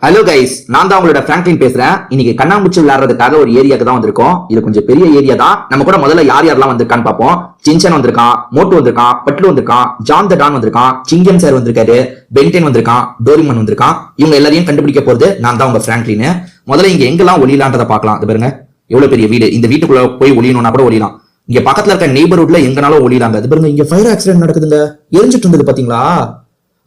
Hello guys, நான் தான் உங்களோட பிராங்க்லின் பேசுறேன். இன்னைக்கு கண்ணாமூச்சி விளையாடுறதுக்காக ஒரு ஏரியாக்கு தான் வந்திருக்கோம். இது கொஞ்சம் பெரிய ஏரியா தான். நம்ம கூட முதல்ல யார் யாரெல்லாம் வந்திருக்கான்னு பார்ப்போம். சின்சன் வந்திருக்கான், மோட்டு வந்திருக்கான், பட்லு வந்திருக்கான், ஜான் த டான் வந்திருக்கான், சிங்கம் சார் வந்திருக்காரு, பென்டென் வந்திருக்கான், டோரிமன் வந்திருக்கான். இவங்க எல்லாரையும் கண்டுபிடிக்க போறது நான் தான் உங்க பிராங்க்லின். முதல்ல இங்க எங்கெல்லாம் ஒளியலான்றதை பார்க்கலாம். இது பாருங்க, எவ்வளவு பெரிய வீடு. இந்த வீட்டுக்குள்ள போய் ஒளியணும்னா கூட ஒளியலாம். இங்க பக்கத்துல இருக்க நெய்பர்ஹுட்ல எங்கனாலும் ஒளியலாங்க. இது பாருங்க, இங்க ஃபயர் ஆக்சிடென்ட் நடக்குதுங்க. எரிஞ்சிட்டு இருந்தது பாத்தீங்களா?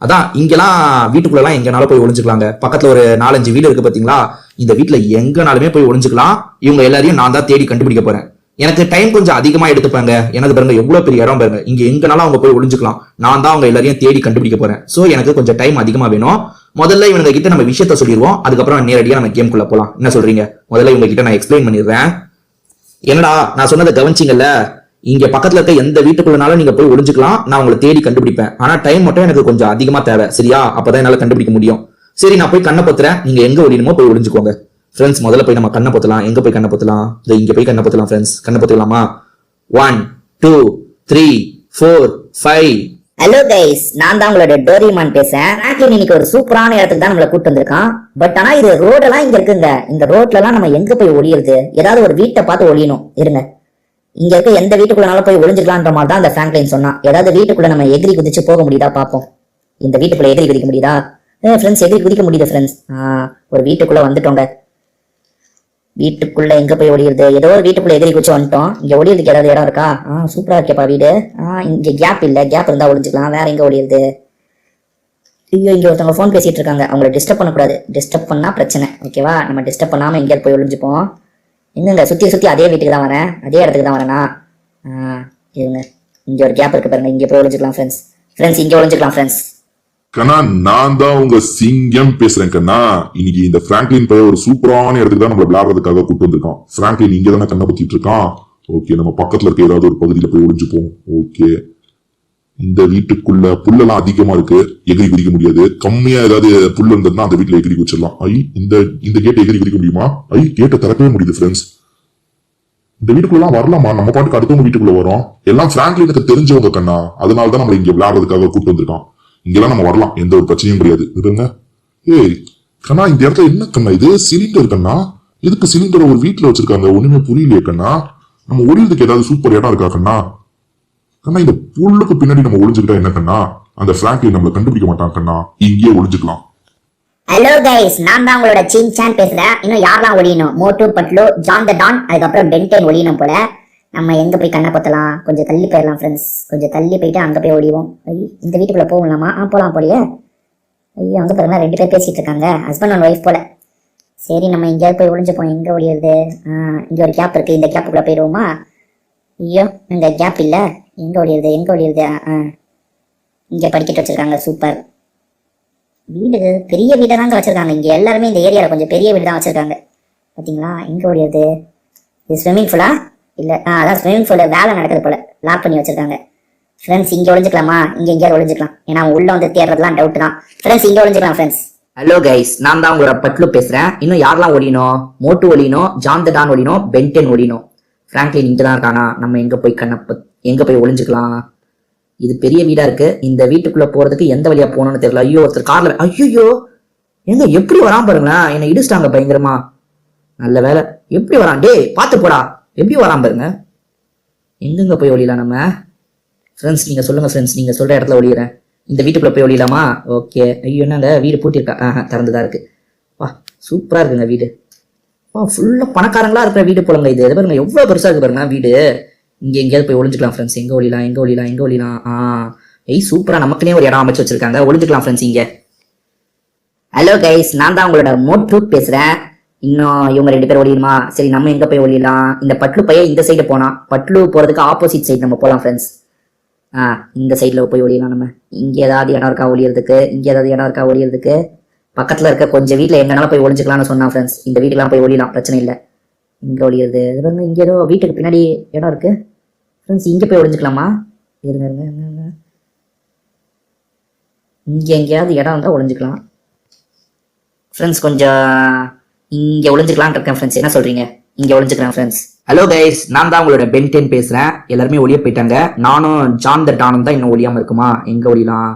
அதான் இங்கெல்லாம் வீட்டுக்குள்ளலாம் எங்கனாலும் போய் ஒளிஞ்சுக்கலாங்க. பக்கத்துல ஒரு 4-5 வீடு இருக்கு பாத்தீங்களா? இந்த வீட்டுல எங்கனாலுமே போய் ஒளிஞ்சுக்கலாம். இவங்க எல்லாரையும் நான் தான் தேடி கண்டுபிடிக்க போறேன். எனக்கு டைம் கொஞ்சம் அதிகமா எடுத்துப்பாங்க. எனது பாருங்க எவ்வளவு பெரிய இடம் பாருங்க. இங்க எங்கனாலும் அவங்க போய் ஒளிஞ்சுக்கலாம். நான் தான் அவங்க எல்லாரையும் தேடி கண்டுபிடிக்க போறேன். சோ எனக்கு கொஞ்சம் டைம் அதிகமா வேணும். முதல்ல இவங்க கிட்ட நம்ம விஷயத்த சொல்லிடுவோம். அதுக்கப்புறம் நேரடியா நம்ம கேம்குள்ள போலாம். என்ன சொல்றீங்க? முதல்ல இவங்க கிட்ட நான் எக்ஸ்பிளைன் பண்ணிடுறேன். என்னடா நான் சொன்னதை கவனிச்சிங்கல்ல? இங்க பக்கத்துல இருக்க எந்த வீட்டுக்குள்ளனாலும் நீங்க போய் ஒளிஞ்சுக்கலாம். நான் உங்களை தேடி கண்டுபிடிப்பேன். ஆனா டைம் மட்டும் எனக்கு கொஞ்சம் அதிகமா தேவை. சரியா? அப்பதான் என்னால கண்டுபிடிக்க முடியும். சரி, நான் போய் கண்ணை பொத்துறேன். நீங்க எங்க ஒளியணுமோ போய் ஒளிஞ்சுக்கோங்க. ஃப்ரெண்ட்ஸ், முதல்ல போய் நம்ம கண்ணை பொத்தலாம். எங்க போய் கண்ணை பொத்தலாம்? இங்க போய் கண்ணை பொத்தலாம். ஃப்ரெண்ட்ஸ், கண்ணை பொத்தலாமா? 1 2 3 4 5. ஹலோ கைஸ், நான் தான் உங்களோட டோரிமான் பேசுறேன். ஃபிராங்க்லின் இன்னைக்கு ஒரு சூப்பரான இடத்துக்கு தான் நம்மளை கூட்டு வந்திருக்கான். பட் ஆனா இது ரோடெல்லாம் இங்க இருக்குங்க. இந்த ரோட்ல எல்லாம் நம்ம எங்க போய் ஒளியுறது? ஏதாவது ஒரு வீட்டை பார்த்து ஒளியணும். இருங்க, இங்க இருக்க எந்த வீட்டுக்குள்ளனாலும் போய் ஒளிஞ்சுக்கலான்ற மாதிரி தான் அந்த ஃபிராங்க்லின் சொன்னான். ஏதாவது வீட்டுக்குள்ள நம்ம எகிரி குதிச்சு போக முடியுதா பாப்போம். இந்த வீட்டுக்குள்ள எகிரி குதிக்க முடியுதா? ஃப்ரெண்ட்ஸ், எகிரி குதிக்க முடியுது ஃப்ரெண்ட்ஸ். ஒரு வீட்டுக்குள்ள வந்துட்டோங்க. வீட்டுக்குள்ள எங்க போய் ஒளியுறது? ஏதோ ஒரு வீட்டுக்குள்ள எகிரி குதிச்சு வந்துட்டோம். இங்க ஒளியறதுக்கு ஏதாவது இடம் இருக்கா? சூப்பரா இருக்கேப்பா வீடு. இங்க கேப் இல்ல. கேப் இருந்தா ஒளிஞ்சுக்கலாம். வேற எங்க ஒளியுறது? ஐயோ, இங்க ஒருத்தவங்க போன் பேசிட்டு இருக்காங்க. அவங்களை டிஸ்டர்ப் பண்ணக்கூடாது. டிஸ்டர்ப் பண்ணா பிரச்சனை. ஓகேவா? நம்ம டிஸ்டர்ப் பண்ணாம எங்கேயாவது போய் ஒளிஞ்சுப்போம். இன்னுங்க சுத்தி அதே வீட்டுக்கு தான் வரேன். அதே இடத்துக்கு தான் வரேனா? இருங்க, இங்க ஒரு கேப் இருக்கு பாருங்க. இங்க போய் ஒளிஞ்சுக்கலாம் ஃப்ரெண்ட்ஸ். இங்க ஒளிஞ்சுக்கலாம் ஃப்ரெண்ட்ஸ். கண்ணா, நான் தான் உங்க சிங்கம் பேசுறேன் கண்ணா. இன்னைக்கு இந்த பிராங்க்லின் பையன் ஒரு சூப்பரான இடத்துக்கு தான் நம்ம விளையாடுறதுக்காக கூட்டு வந்திருக்கான். பிராங்க்லின் இங்க தானே கண்ணை பத்திட்டு இருக்கான். ஓகே, நம்ம பக்கத்துல இருக்க ஏதாவது ஒரு பகுதியில போய் ஒளிஞ்சுப்போம். ஓகே, இந்த வீட்டுக்குள்ள புல்லெல்லாம் அதிகமா இருக்கு. எகிரி குதிக்க முடியாது. கம்மியா ஏதாவது புல் இருந்ததுன்னா அந்த வீட்டுல எகிரி குதிச்சிடலாம். இந்த கேட்டை எகிரி குதிக்க முடியுமா? கேட்டை திறக்கவே முடியுது ஃப்ரெண்ட்ஸ். இந்த வீட்டுக்குள்ள வரலாமா? நம்ம பாட்டுக்கு அடுத்தவங்க வீட்டுக்குள்ள வரோம். எல்லாம் பிராங்க்லினுக்கு தெரிஞ்சவங்க கண்ணா. அதனாலதான் நம்ம இங்க விளையாடுறதுக்காக கூட்டு வந்திருக்கான். இங்கெல்லாம் நம்ம வரலாம், எந்த ஒரு பிரச்சனையும் கிடையாது. இருங்க. கண்ணா, இந்த இடத்துல என்ன கண்ணா இது? சிலிண்டர் கண்ணா. எதுக்கு சிலிண்டரை ஒரு வீட்டுல வச்சிருக்காங்க? ஒண்ணுமே புரியலையே கண்ணா. நம்ம ஒளியதுக்கு ஏதாவது சூப்பர் இடம் இருக்கா கண்ணா? கண்ணா, இந்த புல்லுக்கு பின்னாடி நம்ம ஒளிஞ்சுக்கிட்டா என்ன கண்ணா? அந்த பிராங்க்லின் நம்மள கண்டுபிடிக்க மாட்டான் கண்ணா. இங்கேயே ஒளிஞ்சுக்கலாம். ஹலோ கைஸ், நான் தான் உங்களோட சின்சான் பேசுறேன். இன்னும் யாரெல்லாம் ஒளியணும்? மோட்டு, பட்லு, ஜான் த டான், அதுக்கப்புறம் பென்டென் ஒளியணும் போல. நம்ம எங்க போய் கண்ணை பொத்தலாம்? கொஞ்சம் தள்ளி போயிடலாம் ஃப்ரெண்ட்ஸ். கொஞ்சம் தள்ளி போயிட்டு அங்க போய் ஒளிவோம். இந்த வீட்டுக்குள்ள போகலாமா? போலாம் போலியே. ஐயோ, அங்க பாருங்க, 2 பேர் பேசிட்டு இருக்காங்க. ஹஸ்பண்ட் அண்ட் ஒய்ஃப் போல. சரி, நம்ம எங்கேயாவது போய் ஒளிஞ்சுப்போம். எங்க ஒளியுறது? இங்க ஒரு கேப் இருக்கு. இந்த கேப்புக்குள்ள போயிடுவோமா? ஐயோ, இங்க கேப் இல்ல. எங்க ஒளியுறது? இங்க படிக்கட்டு வச்சிருக்காங்க. சூப்பர் வீடு. பெரிய வீடை தாங்க வச்சிருக்காங்க. இங்க எல்லாருமே இந்த ஏரியால கொஞ்சம் பெரிய வீடு தான் வச்சிருக்காங்க. பாத்தீங்களா? எங்க ஒளியுறது? இது ஸ்விம்மிங் பூலா? இல்ல, அதான் ஸ்விம்மிங் பூல்ல வேலை நடக்குது போல. லாக் பண்ணி வச்சிருக்காங்க. ஃப்ரெண்ட்ஸ், இங்க ஒளிஞ்சுக்கலாமா? இங்க எங்கேயாவது ஒளிஞ்சுக்கலாம். ஏன்னா உள்ள வந்து தேடுறதுலாம் டவுட் தான். ஃப்ரெண்ட்ஸ், இங்க ஒளிஞ்சுக்கலாம் ஃப்ரெண்ட்ஸ். ஹலோ கைஸ், நான் தான் உங்களோட பட்லு பேசுறேன். இன்னும் யாரெல்லாம் ஒளியணும்? மோட்டு ஒளியணும், ஜான் த டான் ஒளியணும், பென்டென் ஒளியணும். பிராங்க்லின் இங்க தான் இருக்கானா? நம்ம எங்க போய் ஒளிஞ்சுக்கலாம்? இது பெரிய வீடா இருக்கு. இந்த வீட்டுக்குள்ள போறதுக்கு எந்த வழியா போகணும்னு தெரியல. ஐயோ, ஒருத்தர் கார்ல. ஐயோ, எங்க எப்படி வரான் பாருங்களேன். என்னை இடிச்சிட்டாங்க பயங்கரமா. நல்ல வேலை. எப்படி வரான்? டே, பாத்து போடா. எப்படி வரான் பாருங்க. எங்கெங்க போய் ஒளியலாம் நம்ம? ஃப்ரெண்ட்ஸ், நீங்க சொல்லுங்க ஃப்ரெண்ட்ஸ். நீங்க சொல்ற இடத்துல ஒளியறேன். இந்த வீட்டுக்குள்ள போய் ஒளியலாமா? ஓகே. ஐயோ, என்னங்க வீடு பூட்டிருக்கா? திறந்துதான் இருக்கு. வா, சூப்பரா இருக்குங்க வீடு. ஃபுல்லா பணக்காரங்களா இருக்கிற வீடு போலங்க இது. பாருங்க எவ்வளவு பெருசா இருக்கு பாருங்க வீடு. இங்க எங்கேயாவது போய் ஒளிஞ்சுக்கலாம் ஃப்ரெண்ட்ஸ். எங்க ஒளியலாம்? சூப்பரா நமக்குனே ஒரு இடம் அமைச்சு வச்சிருக்காங்க. ஒளிஞ்சுக்கலாம் ஃப்ரெண்ட்ஸ் இங்க. ஹலோ கைஸ், நான் தான் உங்களோட மோட்டு பேசுறேன். இன்னும் இவங்க 2 பேர் ஒளியணுமா? சரி, நம்ம எங்க போய் ஒளியலாம்? இந்த பட்லு பையன் இந்த சைடு போனா, பட்லு போறதுக்கு ஆப்போசிட் சைடு நம்ம போலாம் ஃப்ரெண்ட்ஸ். இந்த சைட்ல போய் ஒளியலாம் நம்ம. இங்க ஏதாவது இடம் இருக்கா ஒளியறதுக்கு? பக்கத்துல இருக்க கொஞ்சம் வீட்டுல எங்கனாலும் போய் ஒளிஞ்சுக்கலாம்னு சொன்னா ஃப்ரெண்ட்ஸ். இந்த வீட்டுக்கெல்லாம் போய் ஒளியலாம், பிரச்சனை இல்லை. இங்க ஒளியறது? இங்க ஏதோ வீட்டுக்கு பின்னாடி இடம் இருக்கு ஃப்ரெண்ட்ஸ். இங்க போய் ஒளிஞ்சுக்கலாமா? இருங்க. இங்க எங்கேயாவது இடம் இருந்தா ஒளிஞ்சுக்கலாம் ஃப்ரெண்ட்ஸ். கொஞ்சம் இங்க ஒளிஞ்சுக்கலான் இருக்கேன் ஃப்ரெண்ட்ஸ். என்ன சொல்றீங்க? இங்க ஒளிஞ்சுக்கிறேன் ஃப்ரெண்ட்ஸ். ஹலோ கைஸ், நான் தான் உங்களோட பென்டென் பேசுறேன். எல்லாருமே ஒளிய போயிட்டாங்க. நானும் ஜான் த டானும் தான் இன்னும் ஒளியாம இருக்குமா? எங்க ஒளியலாம்?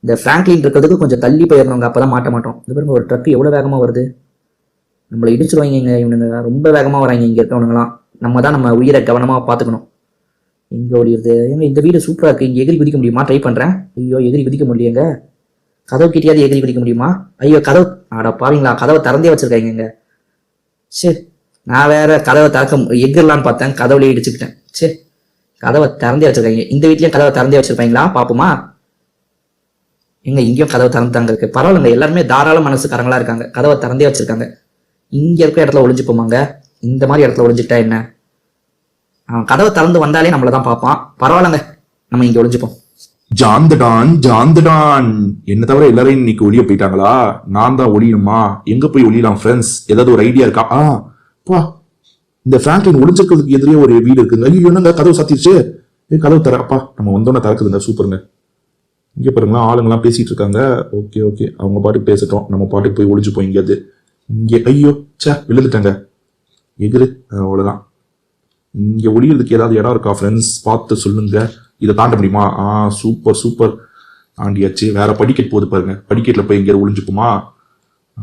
இந்த பிராங்க்லின் இருக்கிறதுக்கு கொஞ்சம் தள்ளி போயிடணுங்க, அப்பதான் மாட்ட மாட்டோம். இது பாருங்க ஒரு ட்ரக் எவ்வளவு வேகமா வருது, நம்மளை இடிச்சிருவாங்க இவனுங்க, ரொம்ப வேகமா வராங்க இங்க இருக்கவனுங்களாம். நம்ம தான் நம்ம உயிரை கவனமா பாத்துக்கணும். இங்க ஓடிடுது ஏங்க, இந்த வீடு சூப்பரா இருக்கு, இங்க எகிரி குதிக்க முடியுமா? ட்ரை பண்றேன். ஐயோ எகிரி குதிக்க முடியலங்க, கதவு கிட்டியாவது எகிரி குதிக்க முடியுமா? ஐயோ கதவு, ஆடா பாவீங்களா, கதவை திறந்தே வச்சிருக்காங்க. சரி நான் வேற கதவை திறக்க எகிரலான்னு பார்த்தேன், கதவுலயே இடிச்சுக்கிட்டேன். சரி கதவை திறந்தே வச்சிருக்காங்க. இந்த வீட்லயும் கதவை திறந்தே வச்சிருப்பாங்களா பாப்போமா? எங்க இங்கேயும் கதவை திறந்துதாங்க இருக்கு. பரவாயில்லைங்க, எல்லாருமே தாராள மனசுக்காரங்களா இருக்காங்க, கதவை திறந்தே வச்சிருக்காங்க. இங்க இருக்கிற இடத்துல ஒளிஞ்சு போமாங்க, இந்த மாதிரி இடத்துல ஒளிஞ்சுக்கிட்டா என்ன? கதவை திறந்து வந்தாலே நம்மளதான் பார்ப்பான். பரவாயில்லங்க, நம்ம இங்க ஒளிஞ்சுப்போம். ஜாந்தடான் என்ன தவிர எல்லாரையும் இன்னைக்கு ஒளிய போயிட்டாங்களா? நான் தான் ஒளியணுமா? எங்க போய் ஒளியலாம் ஃப்ரெண்ட்ஸ்? ஏதாவது ஒரு ஐடியா இருக்கா? பா, இந்த பிராங்க்லின் ஒளிஞ்சிருக்கிறதுக்கு எதிரே ஒரு வீடு இருக்குங்க. ஐயோ என்னங்க கதவு சாத்திடுச்சு. கதவு தரப்பா, நம்ம வந்தோன்னே திறக்குதுங்க. சூப்பருங்க. இங்க பாருங்களா, ஆளுங்கெல்லாம் பேசிட்டு இருக்காங்க. ஓகே ஓகே, அவங்க பாட்டுக்கு பேசட்டும், நம்ம பாட்டுக்கு போய் ஒளிஞ்சு போய் எங்கேயாவது. இங்கே ஐயோ சே விழுந்துட்டாங்க. எகிரு, அவ்வளவுதான். இங்க ஒளியறதுக்கு ஏதாவது இடம் இருக்கா ஃப்ரெண்ட்ஸ்? பார்த்து சொல்லுங்க. இதை தாண்ட முடியுமா? சூப்பர் சூப்பர், தாண்டியாச்சு. வேற படிக்கட் போகுது பாருங்க, படிக்கட்ல போய் எங்கேயாவது ஒளிஞ்சுப்போமா?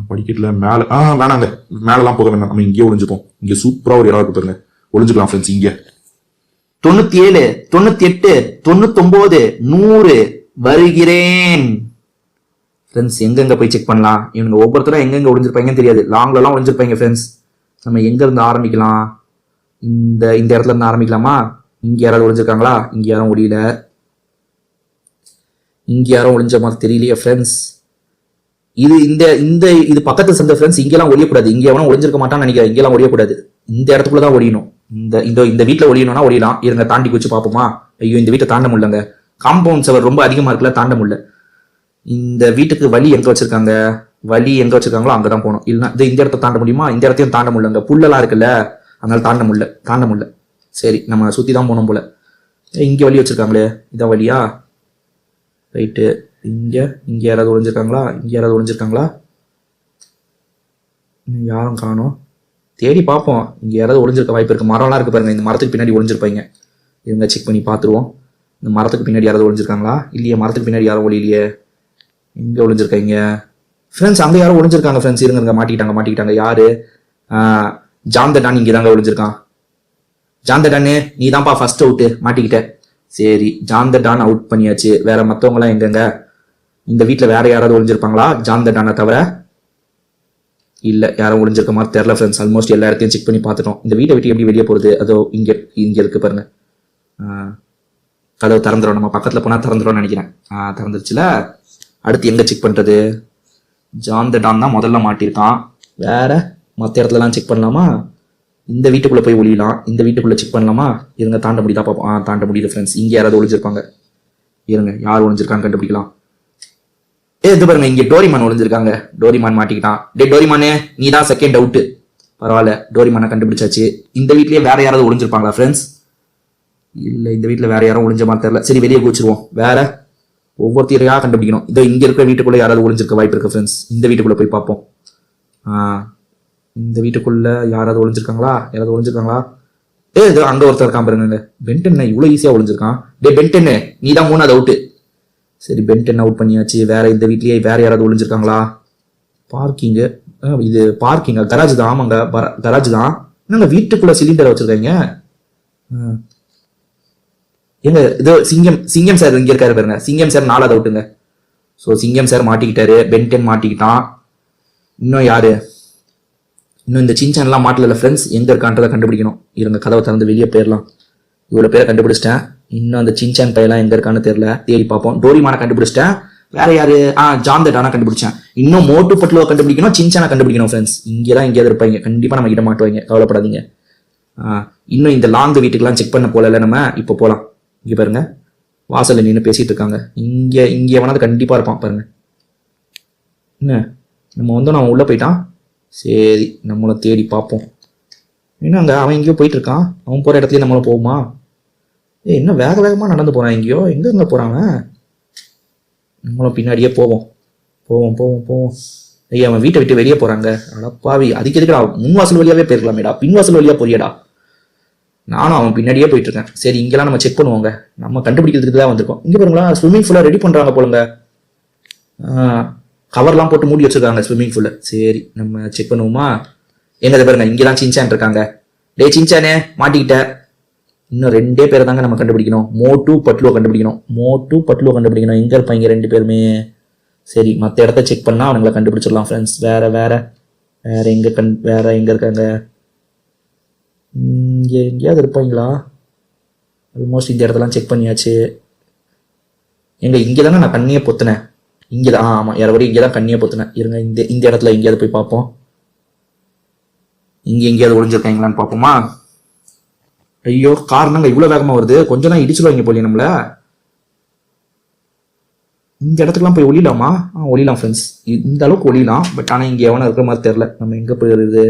படிக்கட்ல மேல வேணாங்க, மேலலாம் போக வேணாம், நம்ம இங்கேயே ஒளிஞ்சுப்போம். இங்க சூப்பரா ஒரு இடம் இருக்கு பாருங்க, ஒளிஞ்சுக்கலாம் ஃப்ரெண்ட்ஸ். இங்க 97, 98, 99, 100 வருகிறேன். ஃப்ரெண்ட்ஸ் எங்கெங்க போய் செக் பண்ணலாம்? இவங்க ஒவ்வொருத்தரும் எங்கெங்க ஒளிஞ்சிருப்பாங்கன்னு தெரியாது, லாங்ல எல்லாம் ஒளிஞ்சிருப்பாங்க ஃப்ரெண்ட்ஸ். நம்ம எங்க இருந்து ஆரம்பிக்கலாம்? இந்த இடத்துல இருந்து ஆரம்பிக்கலாமா? இங்க யாராவது ஒளிஞ்சிருக்காங்களா? இங்க யாரும் ஒளியல, இங்க யாரும் ஒளிஞ்ச மாதிரி தெரியலையே ஃப்ரெண்ட்ஸ். இது இது பக்கத்து சந்த ஃப்ரெண்ட்ஸ். இங்கெல்லாம் ஒளியக்கூடாது, இங்க எவனும் ஒளிஞ்சிருக்க மாட்டான்னு நினைக்கிறேன். இங்கெல்லாம் ஒளியக்கூடாது, இந்த இடத்துக்குள்ளதான் ஒளியணும். இந்த வீட்டுல ஒளியணும்னா ஒளியலாம். இருங்க தாண்டி குச்சி பாப்போமா? ஐயோ இந்த வீட்டை தாண்ட முடியலங்க, காம்பவுண்ட் சவர் ரொம்ப அதிகமா இருக்குல்ல, தாண்ட முடியல. இந்த வீட்டுக்கு வழி எங்க வச்சிருக்காங்க? வழி எங்க வச்சிருக்காங்களோ அங்கதான் போகணும். இல்லைன்னா இந்த இடத்த தாண்ட முடியுமா? இந்த இடத்தையும் தாண்ட முடியலங்க, புல்லெல்லாம் இருக்குல்ல, அதனால தாண்ட முடியல. சரி நம்ம சுத்தி தான் போனோம் போல. இங்க வழி வச்சிருக்காங்களே, இதான் வழியா? ரைட்டு. இங்க யாராவது ஒளிஞ்சிருக்காங்களா? யாரும் காணோம். தேடி பார்ப்போம், இங்க யாராவது ஒளிஞ்சிருக்க வாய்ப்பு இருக்கு. மரம்லாம் இருக்கு பாருங்க, இந்த மரத்துக்கு பின்னாடி ஒளிஞ்சிருப்பாங்க. இவங்க செக் பண்ணி பார்த்துருவோம். இந்த மரத்துக்கு பின்னாடி யாராவது ஒளிஞ்சிருக்காங்களா? இல்லையே, மரத்துக்கு பின்னாடி யாரும் ஒளியிலையே. எங்க ஒளிஞ்சிருக்காங்க ஃப்ரெண்ட்ஸ்? அங்க யாரும் ஒளிஞ்சிருக்காங்க ஃப்ரெண்ட்ஸ். இருங்க, மாட்டிக்கிட்டாங்க. யாரு? ஜாந்தடான் இங்க தாங்க ஒளிஞ்சிருக்கான். ஜாந்தடானு நீ தான்ப்பா ஃபர்ஸ்ட் அவுட்டு, மாட்டிக்கிட்ட. சரி ஜாந்தடான் அவுட் பண்ணியாச்சு. வேற மத்தவங்க எல்லாம் எங்கங்க? இந்த வீட்டுல வேற யாராவது ஒளிஞ்சிருப்பாங்களா ஜாந்தடானை தவிர? இல்ல, யாரும் ஒளிஞ்சிருக்க மாதிரி தெரியல ஃப்ரெண்ட்ஸ். ஆல்மோஸ்ட் எல்லா இடத்தையும் செக் பண்ணி பார்த்துட்டோம். இந்த வீட்டை விட்டு எப்படி வெளியே போறது? அதோ இங்க இருக்கு பாருங்க. கதவு திறந்துடும், நம்ம பக்கத்துல போனா திறந்துடும் நினைக்கிறேன். திறந்துருச்சுல. அடுத்து எங்க செக் பண்றது? ஜாந்தடான் தான் முதல்ல மாட்டிருக்கான். வேற மற்ற இடத்துலலாம் செக் பண்ணலாமா? இந்த வீட்டுக்குள்ள போய் ஒளியலாம். இந்த வீட்டுக்குள்ள செக் பண்ணலாமா? இருங்க தாண்ட முடியுதா பார்ப்போம். தாண்ட முடியுது ஃப்ரெண்ட்ஸ். இங்க யாராவது ஒளிஞ்சிருப்பாங்க. இருங்க, யார் ஒளிஞ்சிருக்கான்னு கண்டுபிடிக்கலாம். இது பாருங்க, இங்க டோரிமான் ஒளிஞ்சிருக்காங்க. டோரிமான் மாட்டிக்கிட்டான். டோரிமானே நீ தான் செகண்ட் அவுட்டு. பரவாயில்ல, டோரிமானை கண்டுபிடிச்சாச்சு. இந்த வீட்லயே வேற யாராவது ஒளிஞ்சிருப்பாங்களா ஃப்ரெண்ட்ஸ்? இல்ல, இந்த வீட்டுல வேற யாரும் ஒளிஞ்ச மாதிரி தெரியல. சரி வெளியே குச்சிருவோம். வேற ஒவ்வொருத்தரையா கண்டுபிடிக்கணும். இதோ இங்க இருக்கிற வீட்டுக்குள்ள யாராவது ஒளிஞ்சிருக்க வாய்ப்பு இருக்கு ஃப்ரெண்ட்ஸ். இந்த வீட்டுக்குள்ள போய் பார்ப்போம். இந்த வீட்டுக்குள்ள யாராவது ஒளிஞ்சிருக்காங்களா? இது அங்க ஒருத்தர் இருக்கான் பாருங்க. பென்டன் இவ்வளவு ஈஸியா ஒளிஞ்சிருக்கான். பென்டன் நீ தான் 3வது அவுட்டு. சரி பென்டன் அவுட் பண்ணியாச்சு. வேற இந்த வீட்லயே வேற யாராவது ஒளிஞ்சிருக்காங்களா? பார்க்கிங், இது பார்க்கிங்கா? கராஜ் தான். ஆமாங்க, கராஜ் தான். என்னங்க வீட்டுக்குள்ள சிலிண்டரை வச்சிருக்காங்க? எங்க இது சிங்கம் சார் இங்க இருக்காரு பாருங்க. சிங்கம் சார் 4வது அவுட்டுங்க. ஸோ சிங்கம் சார் மாட்டிக்கிட்டாரு, பென்டன் மாட்டிக்கிட்டான். இன்னும் யாரு? இன்னும் இந்த சின்சான் எல்லாம் மாட்டல ஃப்ரெண்ட்ஸ். எங்க இருக்கான்றதை கண்டுபிடிக்கணும். இருங்க, கதவை திறந்து வெளியே போயிடலாம். இவ்வளவு பேரை கண்டுபிடிச்சிட்டேன். இன்னும் அந்த சின்சான் பையெல்லாம் எங்க இருக்கான்னு தெரியல, தேடி பார்ப்போம். டோரிமானை கண்டுபிடிச்சிட்டேன். வேற யாரு? ஜாந்தடானை கண்டுபிடிச்சேன். இன்னும் மோட்டு பட்லுவை கண்டுபிடிக்கணும், சின்சானை கண்டுபிடிக்கணும் ஃப்ரெண்ட்ஸ். இங்கதான் எங்கேயாவது இருப்பாங்க, கண்டிப்பா நம்ம கிட்ட மாட்டுவாங்க, கவலைப்படாதீங்க. இன்னும் இந்த லாங் வீட்டுக்கெல்லாம் செக் பண்ண போல. நம்ம இப்போ போலாம். இங்க பாருங்க, வாசல்ல நின்று பேசிட்டு இருக்காங்க. இங்க எவனாவது கண்டிப்பா இருப்பான் பாருங்க. என்ன நம்ம வந்தோம், அவன் உள்ள போயிட்டான். சரி நம்மளும் தேடி பார்ப்போம். என்னங்க அவன் எங்கேயோ போயிட்டு இருக்கான். அவன் போற இடத்துலயே நம்மளும் போகுமா? என்ன வேகமா நடந்து போறான் எங்கேயோ. எங்க போறாங்க? நம்மளும் பின்னாடியே போவோம். ஐயா அவன் வீட்டை விட்டு வெளியே போறாங்க. அடப்பாவி, அதுக்கு எதுக்குடா முன் வாசல் வழியாவே போயிருக்கலாமேடா, பின் வாசல் வழியா போறியடா. நானும் அவன் பின்னாடியே போயிட்டு இருக்கேன். சரி இங்கெல்லாம் நம்ம செக் பண்ணுவோங்க, நம்ம கண்டுபிடிக்கிறதுக்கு தான் வந்திருக்கோம். இங்க பாருங்களா, ஸ்விம்மிங் பூலா ரெடி பண்றாங்க போலுங்க. கவர்லாம் போட்டு மூடி வச்சிருக்காங்க ஸ்விம்மிங் பூல்ல. சரி நம்ம செக் பண்ணுவோமா? எங்க பாருங்க, இங்கதான் சின்சான் இருக்காங்க. டே சின்சானே மாட்டிக்கிட்ட. இன்னும் 2 பேரை தாங்க நம்ம கண்டுபிடிக்கணும். மோட்டு பட்லுவை கண்டுபிடிக்கணும். எங்க இருப்பாங்க 2 பேருமே? சரி, மற்ற இடத்த செக் பண்ணா அவங்கள கண்டுபிடிச்சிடலாம் ஃப்ரெண்ட்ஸ். வேற எங்க இருக்காங்க? இங்க எங்கேயாவது இருப்பாங்களா? ஆல்மோஸ்ட் இந்த இடத்தெல்லாம் செக் பண்ணியாச்சு. இங்கே தானே நான் கண்ணியை பொத்துனேன். இங்கே தான், ஆமாம், யாரவரையும் இங்கே தான் கண்ணியை பொத்துனேன். இருங்க, இந்த இடத்துல எங்கேயாவது போய் பார்ப்போம். இங்கே எங்கேயாவது ஒளிஞ்சிருக்காங்களான்னு பார்ப்போமா? ஐயோ, காரணங்க இவ்வளோ வேகமாக வருது. கொஞ்சம் தான் இடிச்சிடுவாங்க போலியே நம்மள. இந்த இடத்துக்குலாம் போய் ஒளியலாமா? ஒளியலாம் ஃப்ரெண்ட்ஸ், இந்த அளவுக்கு ஒளியலாம். பட் ஆனால் இங்கே எவனா இருக்கிற மாதிரி தெரில. நம்ம எங்கே போயிருது?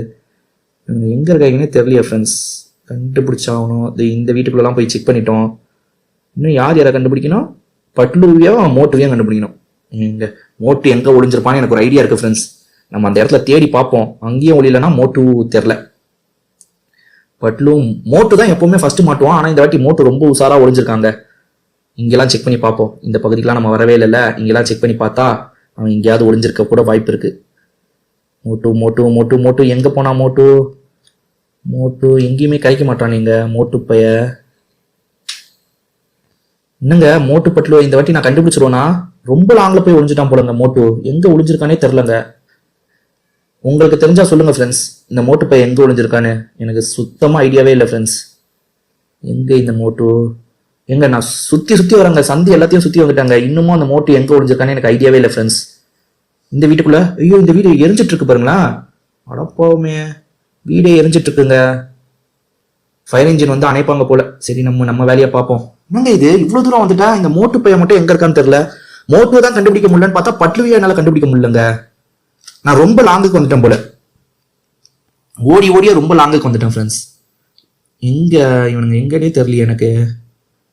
எங்கே இருக்காங்கன்னே தெரியலையா ஃப்ரெண்ட்ஸ்? கண்டுபிடிச்சாகணும். இந்த வீட்டுக்குள்ளெல்லாம் போய் செக் பண்ணிட்டோம். இன்னும் யாரை கண்டுபிடிக்கணும்? பட்லுவையும் மோட்டுவையும் கண்டுபிடிக்கணும். மோட்டு எங்கே ஒளிஞ்சிருப்பான்னு எனக்கு ஒரு ஐடியா இருக்குது ஃப்ரெண்ட்ஸ். நம்ம அந்த இடத்துல தேடி பார்ப்போம். அங்கேயும் ஒளியலைன்னா மோட்டு தெரில. பட்லு மோட்டு தான் எப்பவுமே ஃபர்ஸ்ட் மாட்டுவான். ஆனால் இந்த வாட்டி மோட்டு ரொம்ப உஷாராக ஒளிஞ்சிருக்காங்க. இங்கெல்லாம் செக் பண்ணி பார்ப்போம். இந்த பகுதிக்கெலாம் நம்ம வரவே இல்லைல்ல. இங்கெல்லாம் செக் பண்ணி பார்த்தா அவன் எங்கேயாவது ஒளிஞ்சிருக்க கூட வாய்ப்பு இருக்கு. மோட்டு எங்கே போனா? மோட்டு எங்கேயுமே கிடைக்க மாட்டானுங்க. மோட்டு பைய என்னங்க? மோட்டு பட்லு இந்த வாட்டி நான் கண்டுபிடிச்சிருவேனா? ரொம்ப லாங்கில் போய் ஒளிஞ்சிட்டான் போலங்க. மோட்டு எங்கே ஒளிஞ்சிருக்கானே தெரிலங்க. உங்களுக்கு தெரிஞ்சா சொல்லுங்க ஃப்ரெண்ட்ஸ். இந்த மோட்டு பைய எங்கே ஒளிஞ்சிருக்கான்னு எனக்கு சுத்தமாக ஐடியாவே இல்லை ஃப்ரெண்ட்ஸ். எங்கே இந்த மோட்டு? நான் சுற்றி வரேங்க. சந்தி எல்லாத்தையும் சுற்றி வந்துட்டாங்க. இன்னமும் அந்த மோட்டு எங்கே ஒளிஞ்சிருக்கான்னு எனக்கு ஐடியாவே இல்லை ஃப்ரெண்ட்ஸ். இந்த வீட்டுக்குள்ள, ஐயோ, இந்த வீடு எரிஞ்சிட்டு இருக்கு பாருங்களா. அடப்பாவுமே, வீடே எரிஞ்சிட்டு இருக்குங்க. ஃபயர் இன்ஜின் வந்து அணைப்பாங்க போல. சரி, நம்ம வேலையை பார்ப்போம். என்னங்க இது இவ்வளவு தூரம் வந்துட்டா? இந்த மோட்டு பையன் மட்டும் எங்க இருக்கான்னு தெரியல. மோட்டு தான் கண்டுபிடிக்க முடியலன்னு பார்த்தா பட்லுவையை என்னால கண்டுபிடிக்க முடியலங்க. நான் ரொம்ப லாங்குக்கு வந்துட்டேன் போல. ஓடியே ரொம்ப லாங்குக்கு வந்துட்டேன் ஃப்ரெண்ட்ஸ். இவனுங்க எங்கன்னே தெரியல எனக்கு.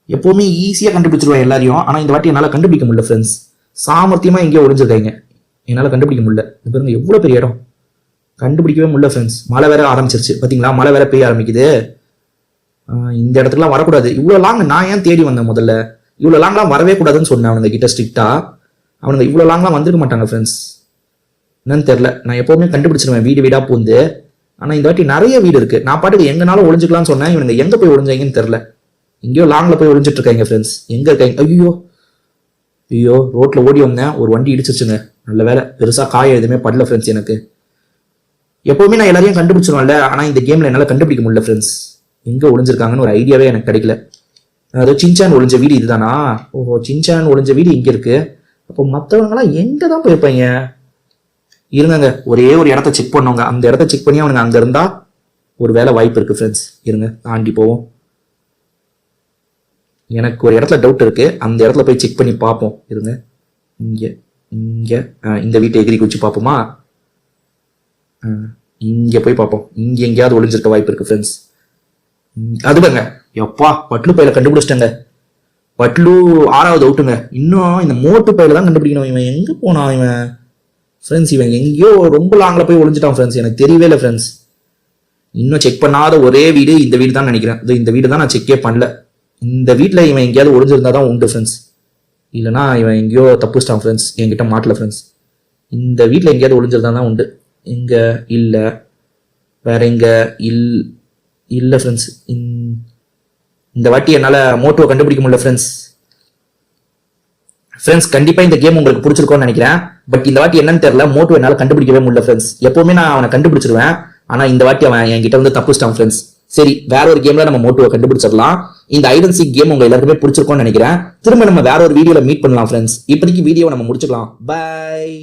எப்பவுமே ஈஸியா கண்டுபிடிச்சிருவேன் எல்லாரையும். ஆனா இந்த வாட்டி என்னால கண்டுபிடிக்க முடியல ஃப்ரெண்ட்ஸ். சாமர்த்தியமா எங்கேயோ ஒளிஞ்சிருக்காங்க. என்னால கண்டுபிடிக்க முடியல. இது பாருங்க எவ்வளவு பெரிய இடம். கண்டுபிடிக்கவே முடியல ஃப்ரெண்ட்ஸ். மழை வேற ஆரம்பிச்சிருச்சு பாத்தீங்களா? மழை வேற பெய்ய ஆரம்பிக்குது. இந்த இடத்துக்குலாம் வரக்கூடாது. இவ்வளவு லாங் நான் ஏன் தேடி வந்தேன் முதல்ல? இவ்வளவு லாங்லாம் வரவே கூடாதுன்னு சொன்னேன் அவனுங்க கிட்ட ஸ்ட்ரிக்டா. அவனுங்க இவ்வளவு லாங்லாம் வந்திருக்க மாட்டாங்க ஃப்ரெண்ட்ஸ். என்னன்னு தெரியல. நான் எப்பவுமே கண்டுபிடிச்சிருவேன் வீடு வீடா பூந்து. ஆனா இந்த வாட்டி நிறைய வீடு இருக்கு. நான் பாட்டுக்கு எங்கனாலும் ஒளிஞ்சுக்கலாம்னு சொன்னேன். இவனுங்க எங்க போய் ஒளிஞ்சாங்கன்னு தெரியல. எங்கேயோ லாங்ல போய் ஒளிஞ்சிட்டு இருக்காங்க ஃப்ரெண்ட்ஸ். எங்க இருக்காங்க? ஐயோ, ரோட்ல ஓடி வந்தேன், ஒரு வண்டி இடிச்சிருச்சுங்க. நல்ல வேலை, பெருசா காயம் எதுவுமே படல ஃப்ரெண்ட்ஸ் எனக்கு. எப்பவுமே நான் எல்லாரையும் கண்டுபிடிச்சிருவேன்ல. ஆனா இந்த கேம்ல என்னால கண்டுபிடிக்க முடியல ஃப்ரெண்ட்ஸ். எங்க ஒளிஞ்சிருக்காங்கன்னு ஒரு ஐடியாவே எனக்கு கிடைக்கல. அதாவது சின்சான் ஒளிஞ்ச வீடு இதுதானா? ஓஹோ, சின்சான் ஒளிஞ்ச வீடு இங்க இருக்கு. அப்போ மற்றவங்கலாம் எங்க தான் போயிருப்பாங்க? இருங்க, ஒரே ஒரு இடத்த செக் பண்ணுவாங்க. அந்த இடத்த செக் பண்ணி அவனுங்க அங்க இருந்தா ஒரு வேலை வாய்ப்பு இருக்கு ஃப்ரெண்ட்ஸ். இருங்க, தாண்டி போவோம். எனக்கு ஒரு இடத்துல டவுட் இருக்கு. அந்த இடத்துல போய் செக் பண்ணி பார்ப்போம். இருங்க, இந்த வீட்டை எகிரி குச்சி பார்ப்போமா? இங்க போய் பார்ப்போம். இங்க எங்கேயாவது ஒளிஞ்சிருக்க வாய்ப்பு இருக்கு ஃப்ரெண்ட்ஸ். அது பாருங்க, எப்பா பட்லு பையில கண்டுபிடிச்சிட்டங்க. பட்லு 6வது அவுட்டுங்க. இன்னும் இந்த மோட்டு பையில தான் கண்டுபிடிக்கணும். இவன் எங்க போனான் இவன் ஃப்ரெண்ட்ஸ்? இவன் எங்கேயோ ரொம்ப லாங்ல போய் ஒளிஞ்சிட்டான் ஃப்ரெண்ட்ஸ். எனக்கு தெரியவே இல்லை ஃப்ரெண்ட்ஸ். இன்னும் செக் பண்ணாத ஒரே வீடு இந்த வீடு தான் நினைக்கிறேன். இந்த வீடு தான் நான் செக்கே பண்ணல. இந்த வீட்டில் இவன் எங்கேயாவது ஒளிஞ்சிருந்தா தான் உண்டு ஃப்ரெண்ட்ஸ். இல்லைனா இவன் எங்கேயோ தப்புச்சிட்டான் ஃப்ரெண்ட்ஸ். என்கிட்ட மாட்டல ஃப்ரெண்ட்ஸ். இந்த வீட்டில் எங்கேயாவது ஒளிஞ்சிருந்தா தான் உண்டு. எங்க இல்லை, வேற எங்க இல்லை ஃப்ரெண்ட்ஸ். இந்த வாட்டி என்னால் மோட்டோவை கண்டுபிடிக்க முடியல ஃப்ரெண்ட்ஸ். கண்டிப்பா இந்த கேம் உங்களுக்கு பிடிச்சிருக்கும்னு நினைக்கிறேன். பட் இந்த வாட்டி என்னன்னு தெரியல, மோட்டோ என்னால் கண்டுபிடிக்கவே முடியல ஃப்ரெண்ட்ஸ். எப்பவுமே நான் அவனை கண்டுபிடிச்சிருவேன். ஆனா இந்த வாட்டி அவன் என்கிட்ட வந்து தப்புச்சிட்டான் ஃப்ரெண்ட்ஸ். சரி, வேற ஒரு கேம்ல நம்ம மோட்டோவை கண்டுபிடிச்சிடலாம். இந்த ஹைட் அண்ட் சீக் கேம் உங்க எல்லாருக்குமே பிடிச்சிருக்கும்னு நினைக்கிறேன். திரும்ப நம்ம வேற ஒரு வீடியோல மீட் பண்ணலாம் ஃப்ரெண்ட்ஸ். இப்போதைக்கு வீடியோ நம்ம முடிச்சுக்கலாம். பை.